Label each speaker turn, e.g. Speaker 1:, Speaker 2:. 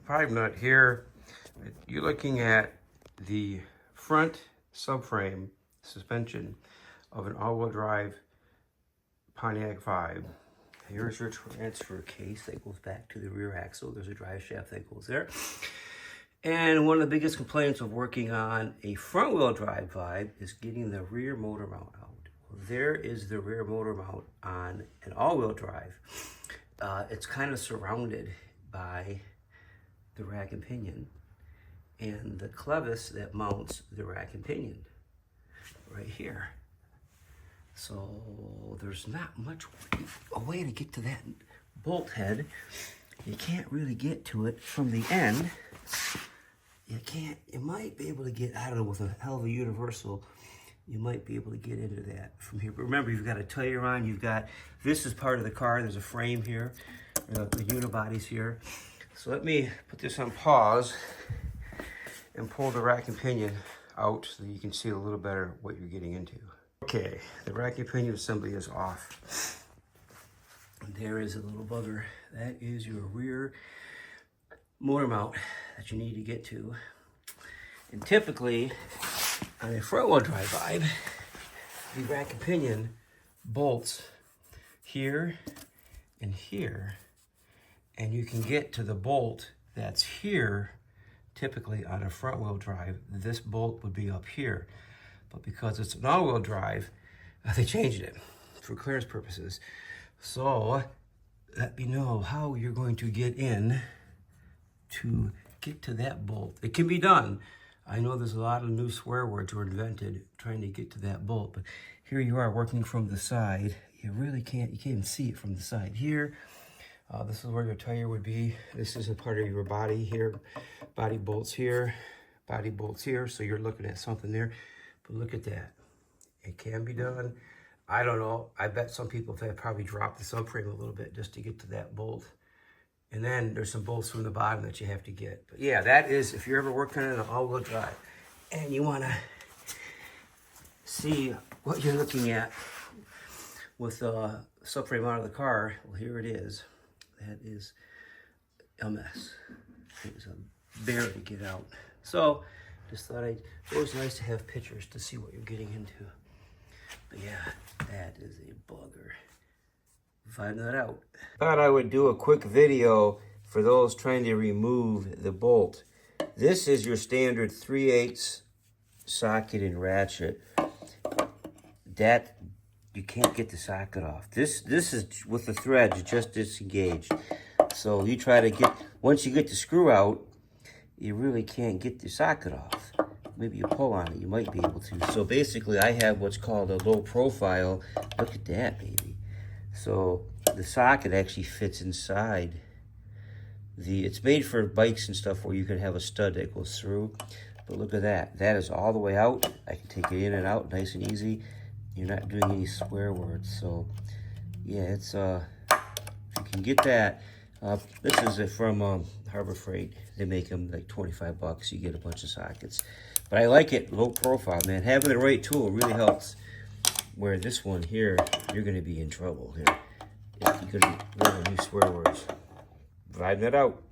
Speaker 1: drive nut here, you're looking at the front subframe suspension of an all-wheel drive Pontiac 5. Here's your transfer case that goes back to the rear axle. There's a drive shaft that goes there. And one of the biggest complaints of working on a front-wheel drive vibe is getting the rear motor mount out. Well, there is the rear motor mount on an all-wheel drive. It's kind of surrounded by the rack and pinion and the clevis that mounts the rack and pinion right here. So there's not much a way to get to that bolt head. You can't really get to it from the end. You might be able to get, I don't know, with a hell of a universal, you might be able to get into that from here. But remember, you've got a tire on, this is part of the car, there's a frame here, the unibody's here. So let me put this on pause and pull the rack and pinion out so that you can see a little better what you're getting into. Okay, the rack and pinion assembly is off. And there is a little bugger. That is your rear motor mount that you need to get to. And typically, on a front-wheel drive vibe, the rack and pinion bolts here and here, and you can get to the bolt that's here. Typically on a front-wheel drive, this bolt would be up here, but because it's an all-wheel drive, they changed it for clearance purposes. So let me know how you're going to get in to get to that bolt. It can be done. I know there's a lot of new swear words were invented trying to get to that bolt, but here you are working from the side. You can't even see it from the side here. This is where your tire would be. This is a part of your body here. Body bolts here, body bolts here. So you're looking at something there, but look at that. It can be done. I don't know. I bet some people have probably dropped the subframe a little bit just to get to that bolt. And then there's some bolts from the bottom that you have to get. But yeah, that is, if you're ever working on an all-wheel drive and you want to see what you're looking at with the subframe out of the car, well, here it is. That is a mess. It was a bear to get out. So, just thought it's always nice to have pictures to see what you're getting into. But yeah, that is a bugger. Find that out. Thought I would do a quick video for those trying to remove the bolt. This is your standard 3/8 socket and ratchet. That you can't get the socket off. This is with the threads just disengaged. So you try to get, once you get the screw out, you really can't get the socket off. Maybe you pull on it, you might be able to. So basically I have what's called a low profile. Look at that, baby. So the socket actually fits inside. It's made for bikes and stuff where you can have a stud that goes through. But look at that. That is all the way out. I can take it in and out nice and easy. You're not doing any swear words. So yeah, it's if you can get that. This is from Harbor Freight. They make them like 25 bucks. You get a bunch of sockets. But I like it, low profile, man. Having the right tool really helps. Where this one here, you're going to be in trouble here. You're going to learn new swear words. Find that out.